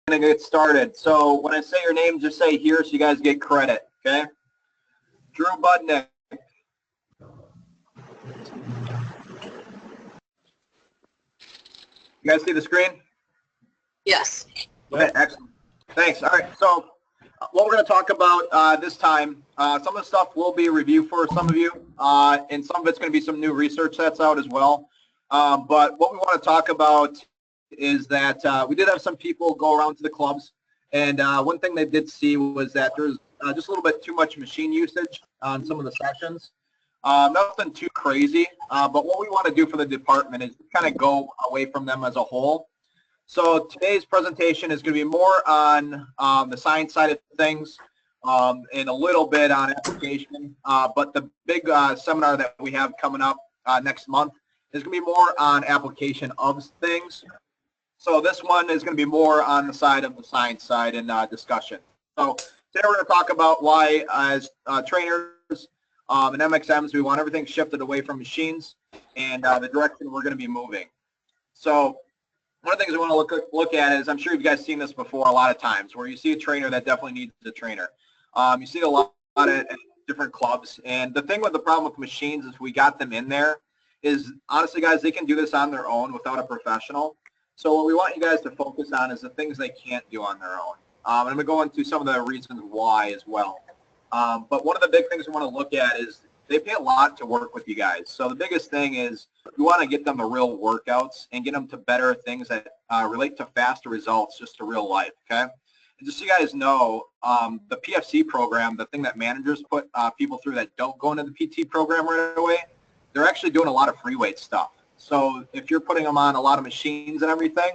to get started. So when I say your name, just say here so you guys get credit, okay? Drew Budnick. You guys see the screen? Yes. Okay, excellent. Thanks. All right, so what we're going to talk about this time, some of the stuff will be a review for some of you, and some of it's going to be some new research that's out as well. But what we want to talk about is that we did have some people go around to the clubs, and one thing they did see was that there's just a little bit too much machine usage on some of the sessions. Nothing too crazy, but what we want to do for the department is kind of go away from them as a whole. So today's presentation is going to be more on the science side of things and a little bit on application. But the big seminar that we have coming up next month is going to be more on application of things. So this one is going to be more on the side of the science side and discussion. So today we're going to talk about why as trainers and MXMs, we want everything shifted away from machines and the direction we're going to be moving. So one of the things we want to look at is, I'm sure you guys seen this before a lot of times, where you see a trainer that definitely needs a trainer. You see a lot at different clubs, and the thing with the problem with machines is we got them in there is, honestly guys, they can do this on their own without a professional. So what we want you guys to focus on is the things they can't do on their own. And I'm going to go into some of the reasons why as well. But one of the big things we want to look at is they pay a lot to work with you guys. So the biggest thing is we want to get them to real workouts and get them to better things that relate to faster results just to real life, okay? And just so you guys know, the PFC program, the thing that managers put people through that don't go into the PT program right away, they're actually doing a lot of free weight stuff. So if you're putting them on a lot of machines and everything,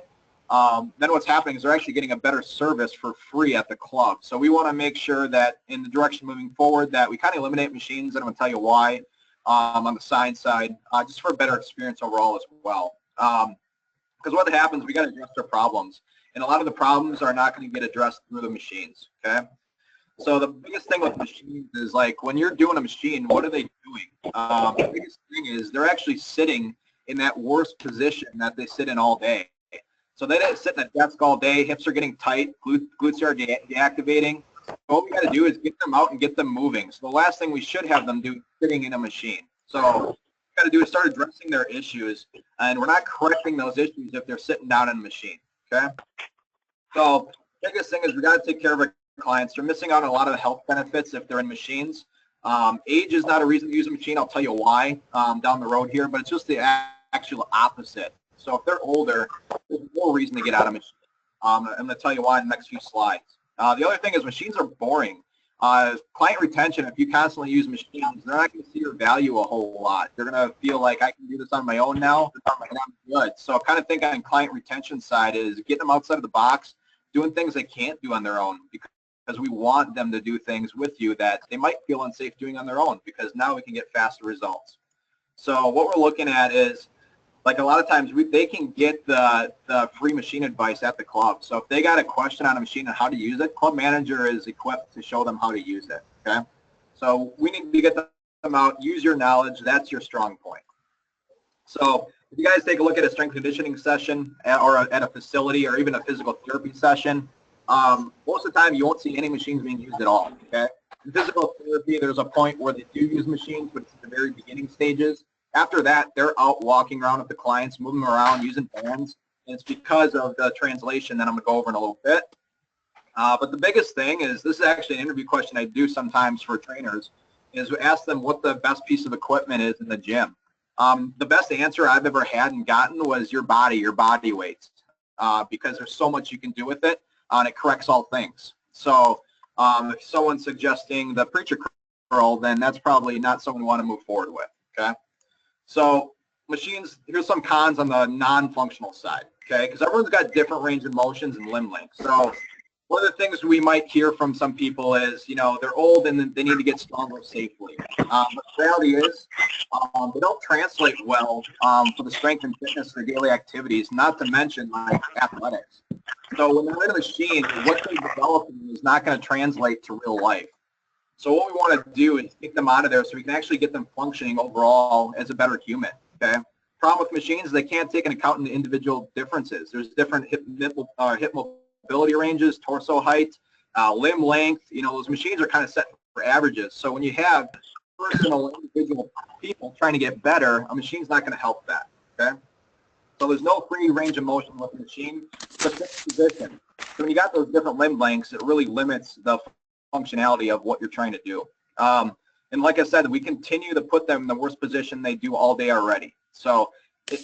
then what's happening is they're actually getting a better service for free at the club. So we want to make sure that in the direction moving forward that we kind of eliminate machines, and I'm going to tell you why on the science side, just for a better experience overall as well. Because what happens, we got to address their problems. And a lot of the problems are not going to get addressed through the machines, okay? So the biggest thing with machines is, like, when you're doing a machine, what are they doing? The biggest thing is they're actually sitting in that worst position that they sit in all day. So they didn't sit in a desk all day, hips are getting tight, glutes are deactivating. What we got to do is get them out and get them moving. So the last thing we should have them do is sitting in a machine. So what we got to do is start addressing their issues, and we're not correcting those issues if they're sitting down in a machine, okay? So the biggest thing is we got to take care of our clients. They're missing out on a lot of the health benefits if they're in machines. Age is not a reason to use a machine. I'll tell you why down the road here, but it's just the actual opposite. So if they're older, there's more reason to get out of machines. I'm going to tell you why in the next few slides. The other thing is machines are boring. Client retention, if you constantly use machines, they're not going to see your value a whole lot. They're going to feel like I can do this on my own now. I'm good. So kind of think on client retention side is get them outside of the box, doing things they can't do on their own, because we want them to do things with you that they might feel unsafe doing on their own, because now we can get faster results. So what we're looking at is, like, a lot of times they can get the free machine advice at the club. So if they got a question on a machine and how to use it, club manager is equipped to show them how to use it, okay? So we need to get them out, use your knowledge, that's your strong point. So if you guys take a look at a strength conditioning session or at a facility or even a physical therapy session, most of the time you won't see any machines being used at all, okay? In physical therapy, there's a point where they do use machines, but it's at the very beginning stages. After that, they're out walking around with the clients, moving them around, using bands, and it's because of the translation that I'm going to go over in a little bit. But the biggest thing is, this is actually an interview question I do sometimes for trainers, is we ask them what the best piece of equipment is in the gym. The best answer I've ever had and gotten was your body weight, because there's so much you can do with it, and it corrects all things. So if someone's suggesting the preacher curl, then that's probably not someone we want to move forward with, okay? So machines, here's some cons on the non-functional side, okay? Because everyone's got different range of motions and limb length. So one of the things we might hear from some people is, you know, they're old and they need to get stronger safely. But the reality is they don't translate well for the strength and fitness of their daily activities, not to mention like athletics. So when they're in a machine, what they're developing is not going to translate to real life. So what we want to do is take them out of there so we can actually get them functioning overall as a better human, okay? Problem with machines is they can't take into account the individual differences. There's different hip mobility ranges, torso height, limb length. You know, those machines are kind of set for averages. So when you have personal, individual people trying to get better, a machine's not going to help that, okay? So there's no free range of motion with the machine, but fixed position. So when you got those different limb lengths, it really limits the functionality of what you're trying to do. And like I said, we continue to put them in the worst position they do all day already. So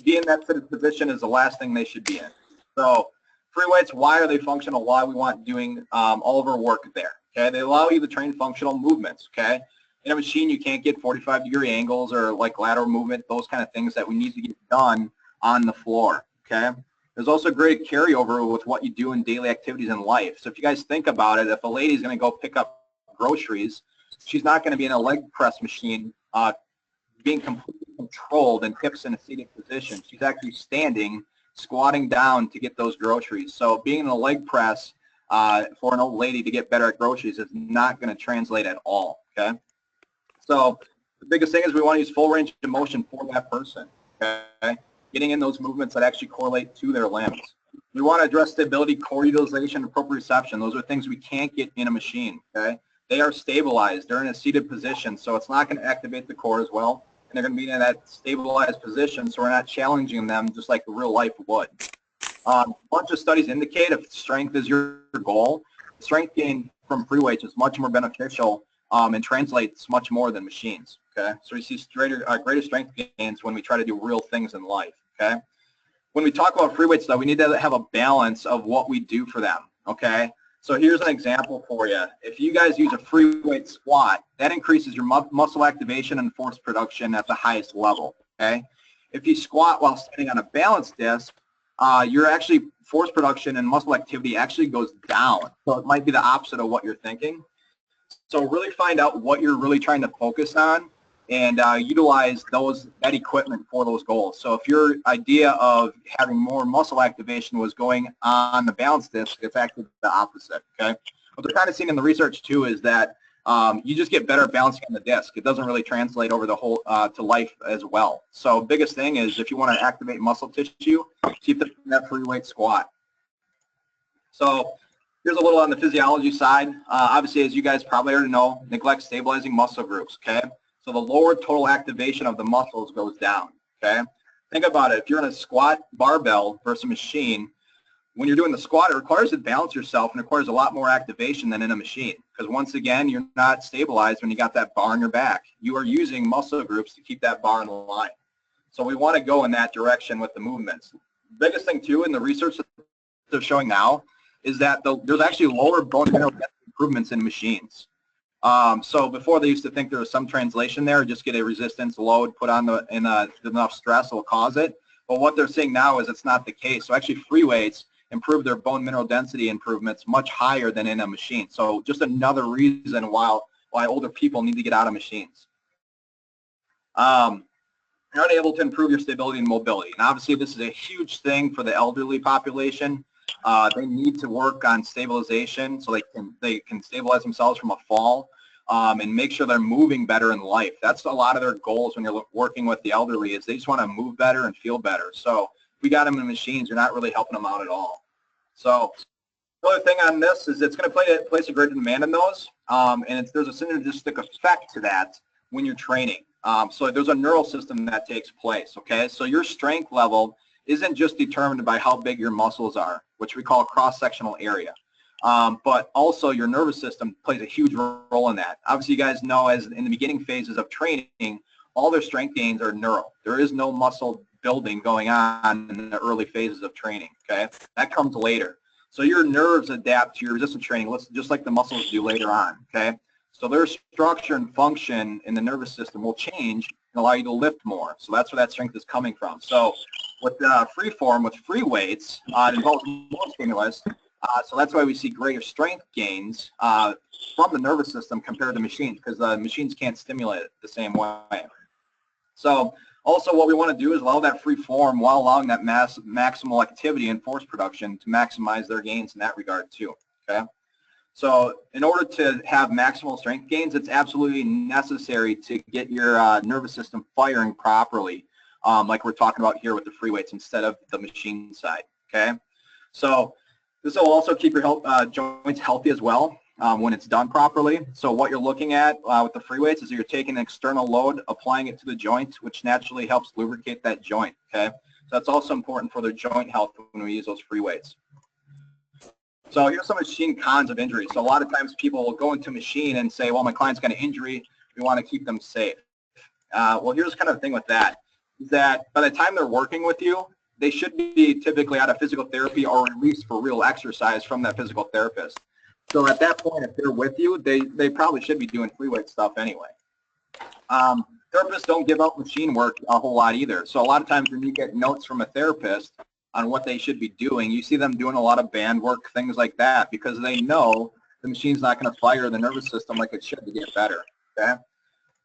being in that fitted position is the last thing they should be in. So free weights, why are they functional? Why we want doing all of our work there? Okay, they allow you to train functional movements. Okay, in a machine you can't get 45-degree angles or like lateral movement, those kind of things that we need to get done on the floor. Okay, there's also great carryover with what you do in daily activities in life. So if you guys think about it, if a lady's going to go pick up groceries, she's not going to be in a leg press machine being completely controlled and hips in a seated position. She's actually standing, squatting down to get those groceries. So being in a leg press for an old lady to get better at groceries is not going to translate at all, okay? So the biggest thing is we want to use full range of motion for that person, okay? Getting in those movements that actually correlate to their limbs. We want to address stability, core utilization, and proprioception. Those are things we can't get in a machine, okay? They are stabilized. They're in a seated position, so it's not going to activate the core as well. And they're going to be in that stabilized position, so we're not challenging them just like real life would. A bunch of studies indicate if strength is your goal, strength gain from free weights is much more beneficial and translates much more than machines. Okay, so we see greater strength gains when we try to do real things in life. Okay, when we talk about free weights, though, we need to have a balance of what we do for them. Okay. So here's an example for you. If you guys use a free weight squat, that increases your muscle activation and force production at the highest level, okay? If you squat while standing on a balance disc, your actually force production and muscle activity actually goes down. So it might be the opposite of what you're thinking. So really find out what you're really trying to focus on and utilize that equipment for those goals. So if your idea of having more muscle activation was going on the balance disc, it's actually the opposite, okay? What they're kind of seeing in the research too is that you just get better balancing on the disc. It doesn't really translate over the whole to life as well. So biggest thing is if you want to activate muscle tissue, keep that free weight squat. So here's a little on the physiology side. Obviously, as you guys probably already know, neglect stabilizing muscle groups, okay? So the lower total activation of the muscles goes down, okay? Think about it. If you're in a squat barbell versus a machine, when you're doing the squat, it requires you to balance yourself and requires a lot more activation than in a machine. Because once again, you're not stabilized when you got that bar on your back. You are using muscle groups to keep that bar in line. So we want to go in that direction with the movements. The biggest thing too in the research that they're showing now is that there's actually lower bone mineral density improvements in machines. So before they used to think there was some translation there, just get a resistance load put on enough stress will cause it. But what they're seeing now is it's not the case. So actually free weights improve their bone mineral density improvements much higher than in a machine. So just another reason why older people need to get out of machines. You're not able to improve your stability and mobility. And obviously this is a huge thing for the elderly population. They need to work on stabilization so they can stabilize themselves from a fall and make sure they're moving better in life. That's a lot of their goals when you're working with the elderly is they just want to move better and feel better. So if we got them in machines, you're not really helping them out at all. So the other thing on this is it's going to place a greater demand on those, and there's a synergistic effect to that when you're training. So there's a neural system that takes place, okay? So your strength level isn't just determined by how big your muscles are, which we call cross-sectional area, but also your nervous system plays a huge role in that. Obviously, you guys know as in the beginning phases of training, all their strength gains are neural. There is no muscle building going on in the early phases of training, okay? That comes later. So your nerves adapt to your resistance training just like the muscles do later on, okay? So their structure and function in the nervous system will change and allow you to lift more. So that's where that strength is coming from. So with free form, with free weights, it involves more stimulus. So that's why we see greater strength gains from the nervous system compared to machines, because the machines can't stimulate it the same way. So also what we want to do is allow that free form while allowing that maximal activity and force production to maximize their gains in that regard too, okay? So in order to have maximal strength gains, it's absolutely necessary to get your nervous system firing properly, like we're talking about here with the free weights instead of the machine side, okay? So This will also keep your joints healthy as well when it's done properly. So what you're looking at with the free weights is you're taking an external load, applying it to the joint, which naturally helps lubricate that joint, okay? So that's also important for their joint health when we use those free weights. So here's some machine cons of injury. So a lot of times people will go into a machine and say, well, my client's got an injury, we want to keep them safe. Well, here's kind of the thing with that, is that by the time they're working with you, they should be typically out of physical therapy or released for real exercise from that physical therapist. So at that point, if they're with you, they probably should be doing free weight stuff anyway. Therapists don't give out machine work a whole lot either. So a lot of times when you get notes from a therapist on what they should be doing, you see them doing a lot of band work, things like that, because they know the machine's not going to fire the nervous system like it should to get better, okay?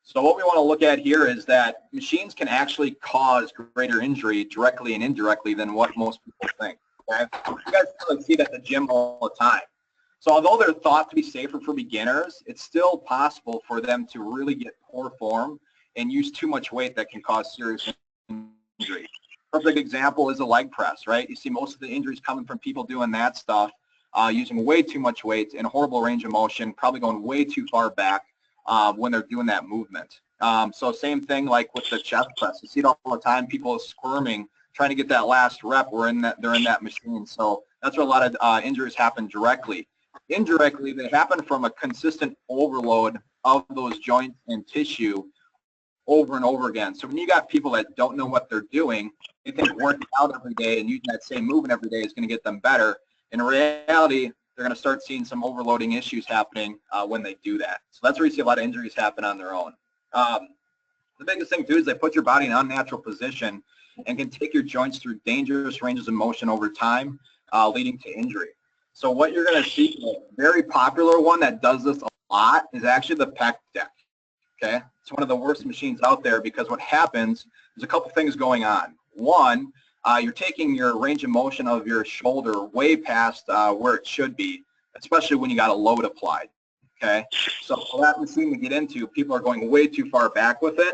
So what we want to look at here is that machines can actually cause greater injury directly and indirectly than what most people think, okay? You guys probably see that at the gym all the time. So although they're thought to be safer for beginners, it's still possible for them to really get poor form and use too much weight that can cause serious injury. Perfect example is a leg press, right? You see most of the injuries coming from people doing that stuff, using way too much weight in a horrible range of motion, probably going way too far back when they're doing that movement. So same thing like with the chest press. You see it all the time, people squirming, trying to get that last rep where they're in that machine. So that's where a lot of injuries happen directly. Indirectly, they happen from a consistent overload of those joints and tissue over and over again. So when you got people that don't know what they're doing, they think working out every day and using that same movement every day is going to get them better. In reality, they're going to start seeing some overloading issues happening when they do that. So that's where you see a lot of injuries happen on their own. The biggest thing too is they put your body in an unnatural position and can take your joints through dangerous ranges of motion over time, leading to injury. So what you're going to see, a very popular one that does this a lot is actually the pec deck, okay? It's one of the worst machines out there because what happens is a couple things going on. One, you're taking your range of motion of your shoulder way past where it should be, especially when you got a load applied, okay? So for that machine to get into, people are going way too far back with it.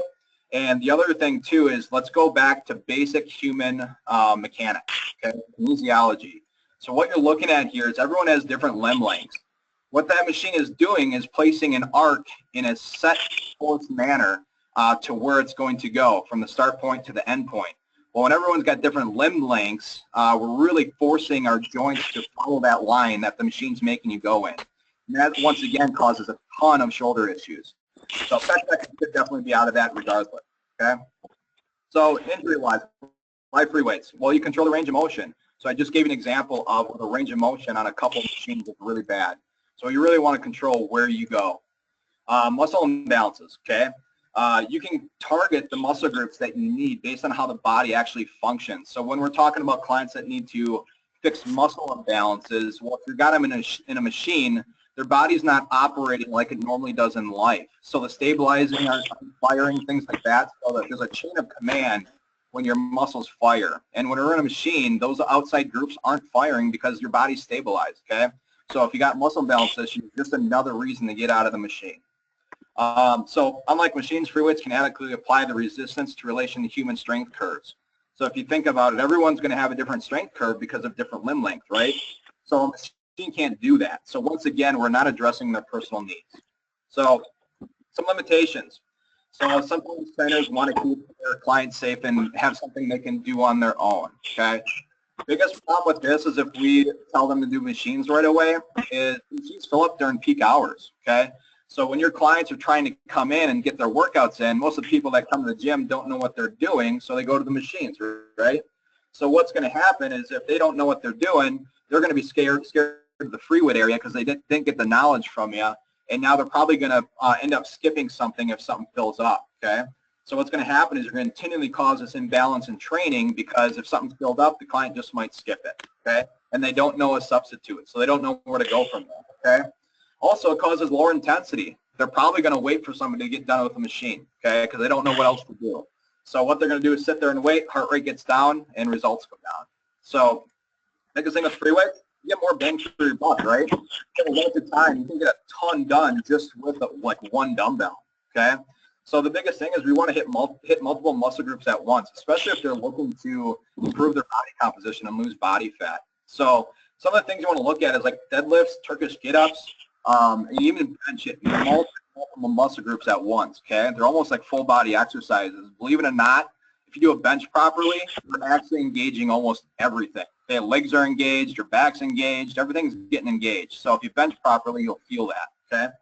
And the other thing too is let's go back to basic human mechanics, okay, kinesiology. So what you're looking at here is everyone has different limb lengths. What that machine is doing is placing an arc in a set force manner to where it's going to go from the start point to the end point. Well, when everyone's got different limb lengths, we're really forcing our joints to follow that line that the machine's making you go in. And that, once again, causes a ton of shoulder issues. So that could definitely be out of that regardless, okay? So injury-wise, why free weights? Well, you control the range of motion. So I just gave an example of the range of motion on a couple of machines is really bad. So you really want to control where you go. Muscle imbalances, okay? You can target the muscle groups that you need based on how the body actually functions. So when we're talking about clients that need to fix muscle imbalances, well, if you've got them in a machine, their body's not operating like it normally does in life. So the stabilizing, firing, things like that, so that there's a chain of command when your muscles fire. And when we're in a machine, those outside groups aren't firing because your body's stabilized, okay? So if you got muscle imbalance issues, just another reason to get out of the machine. So unlike machines, free weights can adequately apply the resistance to relation to human strength curves. So if you think about it, everyone's going to have a different strength curve because of different limb length, right? So a machine can't do that. So once again, we're not addressing their personal needs. So some limitations. So sometimes trainers want to keep their clients safe and have something they can do on their own, okay? Biggest problem with this is if we tell them to do machines right away, is machines fill up during peak hours, okay? So when your clients are trying to come in and get their workouts in, most of the people that come to the gym don't know what they're doing, so they go to the machines, right? So what's going to happen is if they don't know what they're doing, they're going to be scared of the free weight area because they didn't get the knowledge from you, and now they're probably going to end up skipping something if something fills up, okay? So what's going to happen is you're going to continually cause this imbalance in training because if something's filled up, the client just might skip it, okay? And they don't know a substitute, so they don't know where to go from there, okay? Also, it causes lower intensity. They're probably going to wait for somebody to get done with the machine, okay, because they don't know what else to do. So what they're going to do is sit there and wait, heart rate gets down, and results go down. So biggest thing with free weights, you get more bang for your buck, right? In a limited time, you can get a ton done just with like one dumbbell, okay? So the biggest thing is we want to hit multiple muscle groups at once, especially if they're looking to improve their body composition and lose body fat. So Some of the things you want to look at is like deadlifts, Turkish get-ups, and even bench it, multiple muscle groups at once, okay? They're almost like full body exercises. Believe it or not, if you do a bench properly, you're actually engaging almost everything. Okay, legs are engaged, your back's engaged, everything's getting engaged. So if you bench properly, you'll feel that, okay?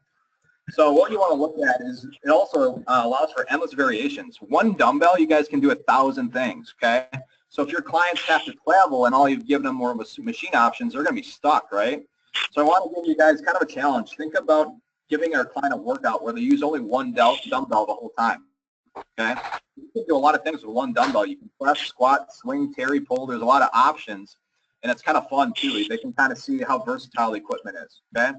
So what you want to look at is it also allows for endless variations. One dumbbell, you guys can do 1,000 things, okay? So if your clients have to travel and all you've given them more machine options, they're going to be stuck, right? So I want to give you guys kind of a challenge. Think about giving our client a workout where they use only one dumbbell the whole time, okay? You can do a lot of things with one dumbbell. You can press, squat, swing, carry, pull. There's a lot of options, and it's kind of fun, too. They can kind of see how versatile the equipment is, okay?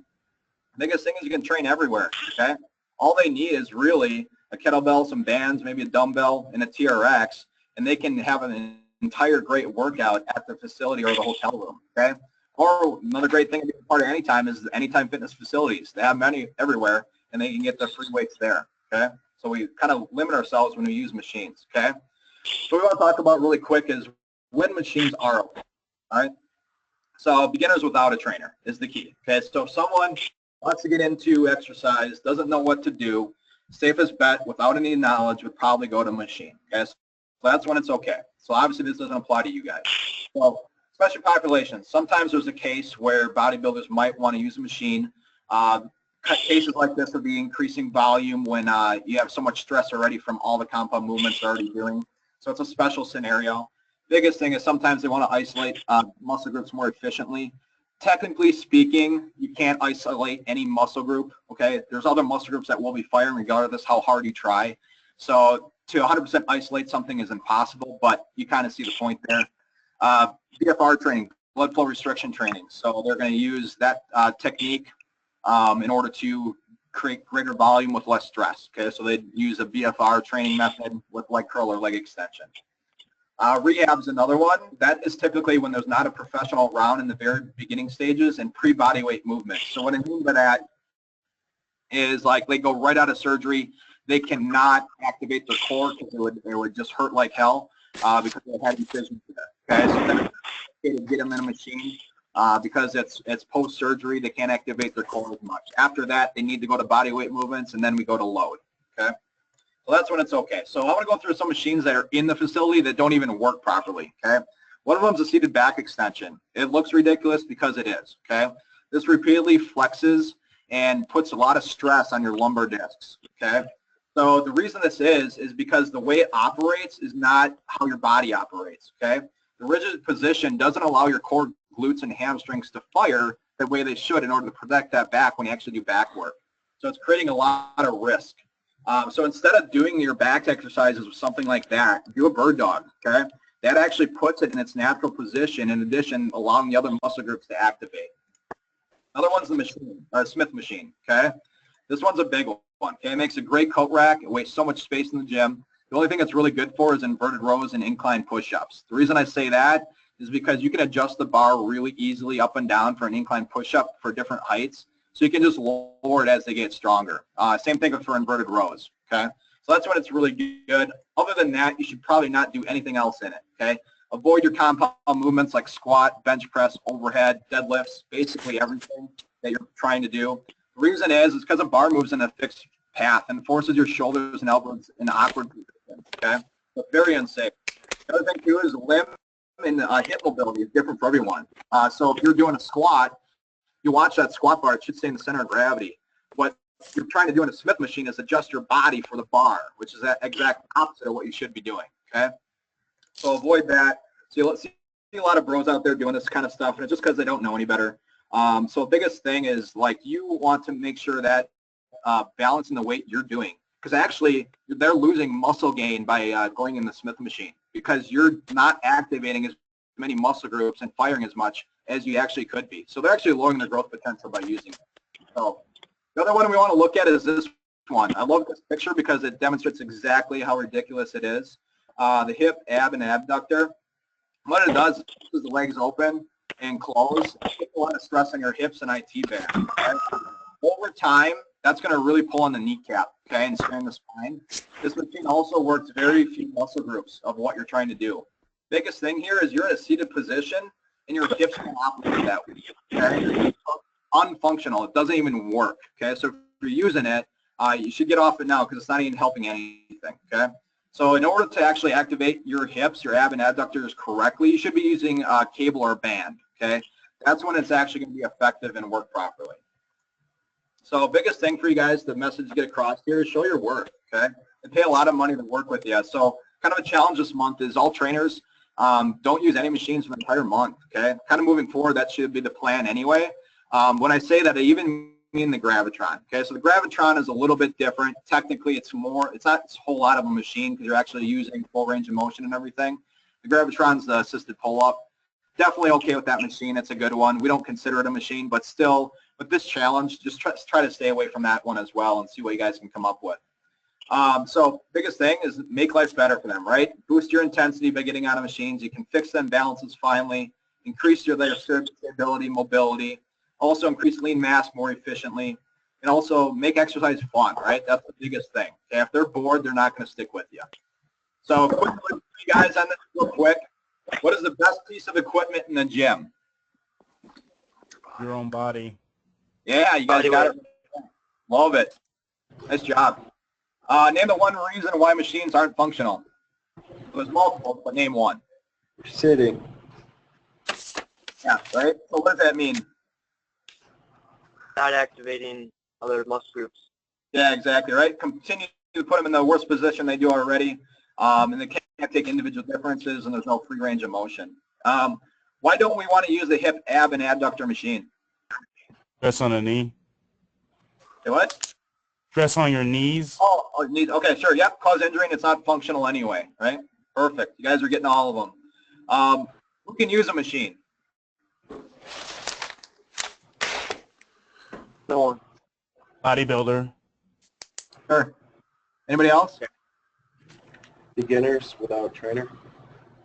The biggest thing is you can train everywhere, okay? All they need is really a kettlebell, some bands, maybe a dumbbell, and a TRX, and they can have an entire great workout at the facility or the hotel room, okay? Or another great thing to be part of Anytime is Anytime Fitness facilities. They have many everywhere, and they can get their free weights there, okay? So we kind of limit ourselves when we use machines, okay? So what we want to talk about really quick is when machines are okay, all right? So beginners without a trainer is the key, okay? So if someone wants to get into exercise, doesn't know what to do, safest bet without any knowledge would probably go to machine, okay? So that's when it's okay. So obviously this doesn't apply to you guys. So special populations, sometimes there's a case where bodybuilders might want to use a machine. Cases like this would be increasing volume when you have so much stress already from all the compound movements they're already doing. So it's a special scenario. Biggest thing is sometimes they want to isolate muscle groups more efficiently. Technically speaking, you can't isolate any muscle group, okay? There's other muscle groups that will be firing regardless how hard you try. So to 100% isolate something is impossible, but you kind of see the point there. BFR training, blood flow restriction training. So they're going to use that technique in order to create greater volume with less stress, okay? So they'd use a BFR training method with leg curl or leg extension. Rehab's another one. That is typically when there's not a professional around in the very beginning stages and pre-body weight movement. So what I mean by that is like they go right out of surgery. They cannot activate their core because it would just hurt like hell because they had incisions there. Okay, so then to get them in a machine because it's post-surgery. They can't activate their core as much. After that, they need to go to body weight movements, and then we go to load. Okay. So that's when it's okay. So I want to go through some machines that are in the facility that don't even work properly, okay? One of them is a seated back extension. It looks ridiculous because it is, okay? This repeatedly flexes and puts a lot of stress on your lumbar discs, okay? So the reason this is because the way it operates is not how your body operates, okay? The rigid position doesn't allow your core, glutes, and hamstrings to fire the way they should in order to protect that back when you actually do back work. So it's creating a lot of risk. So instead of doing your back exercises with something like that, do a bird dog, okay? That actually puts it in its natural position, in addition, allowing the other muscle groups to activate. Another one's the machine, Smith machine, okay? This one's a big one, okay? It makes a great coat rack. It wastes so much space in the gym. The only thing it's really good for is inverted rows and incline push-ups. The reason I say that is because you can adjust the bar really easily up and down for an incline push-up for different heights. So you can just lower it as they get stronger. Same thing for inverted rows, okay? So that's when it's really good. Other than that, you should probably not do anything else in it, okay? Avoid your compound movements like squat, bench press, overhead, deadlifts, basically everything that you're trying to do. The reason is because a bar moves in a fixed path and forces your shoulders and elbows in awkward positions, okay? So very unsafe. The other thing too is limb and hip mobility is different for everyone. So if you're doing a squat, you watch that squat bar, it should stay in the center of gravity. What you're trying to do in a Smith machine is adjust your body for the bar, which is the exact opposite of what you should be doing, okay? So avoid that. So you'll see a lot of bros out there doing this kind of stuff, and it's just because they don't know any better. So the biggest thing is, like, you want to make sure that balancing the weight you're doing, because actually they're losing muscle gain by going in the Smith machine because you're not activating as many muscle groups and firing as much as you actually could be. So they're actually lowering their growth potential by using it. So the other one we want to look at is this one. I love this picture because it demonstrates exactly how ridiculous it is. The hip, ab, and abductor. What it does is it keeps the legs open and close. It puts a lot of stress on your hips and IT band. Okay? Over time, that's going to really pull on the kneecap, okay, and strain the spine. This machine also works very few muscle groups of what you're trying to do. Biggest thing here is you're in a seated position. and your hips can operate that way. Okay? Unfunctional. It doesn't even work. Okay, so if you're using it, you should get off it now because it's not even helping anything. Okay, so in order to actually activate your hips, your ab and adductors correctly, you should be using cable or band. Okay, that's when it's actually going to be effective and work properly. So biggest thing for you guys, the message to get across here is show your work. Okay, they pay a lot of money to work with you. So kind of a challenge this month is all trainers don't use any machines for the entire month. Okay, kind of moving forward, that should be the plan anyway. When I say that, I even mean the Gravitron. Okay, so the Gravitron is a little bit different. Technically, it's not a whole lot of a machine because you're actually using full range of motion and everything. The Gravitron's the assisted pull-up. Definitely okay with that machine. It's a good one. We don't consider it a machine, but still, with this challenge, just try to stay away from that one as well and see what you guys can come up with. So biggest thing is make life better for them, right? Boost your intensity by getting out of machines. You can fix them balances finally, increase their stability, mobility, also increase lean mass more efficiently, and also make exercise fun, right? That's the biggest thing. Okay? If they're bored, they're not going to stick with you. So quick for you guys on this real quick. What is the best piece of equipment in the gym? Your own body. Yeah, you guys got it. Love it. Nice job. Name the one reason why machines aren't functional. There's multiple, but name one. Sitting. Yeah, right? So what does that mean? Not activating other muscle groups. Yeah, exactly, right? Continue to put them in the worst position they do already, and they can't take individual differences, and there's no free range of motion. Why don't we want to use the hip, ab, and adductor machine? Stress on the knee. Okay, what? Stress on your knees. Oh, okay, sure, yep, cause injury, and it's not functional anyway, right? Perfect, you guys are getting all of them. Who can use a machine? No one. Bodybuilder. Sure. Anybody else? Beginners without a trainer.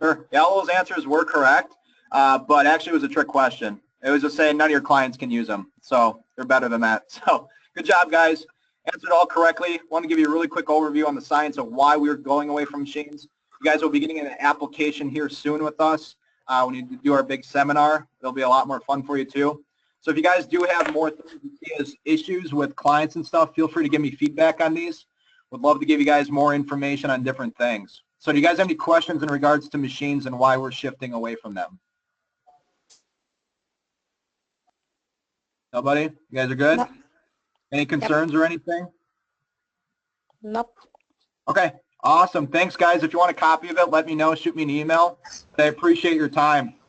Sure. Yeah, all those answers were correct, but actually it was a trick question. It was just saying none of your clients can use them, so they're better than that. So good job, guys. Answered all correctly. Want to give you a really quick overview on the science of why we're going away from machines. You guys will be getting an application here soon with us. When you do our big seminar, it'll be a lot more fun for you too. So if you guys do have more things you see as issues with clients and stuff, feel free to give me feedback on these. Would love to give you guys more information on different things. So do you guys have any questions in regards to machines and why we're shifting away from them? Nobody? You guys are good? No. Any concerns or anything? Nope. Okay, awesome. Thanks, guys. If you want a copy of it, let me know. Shoot me an email. I appreciate your time.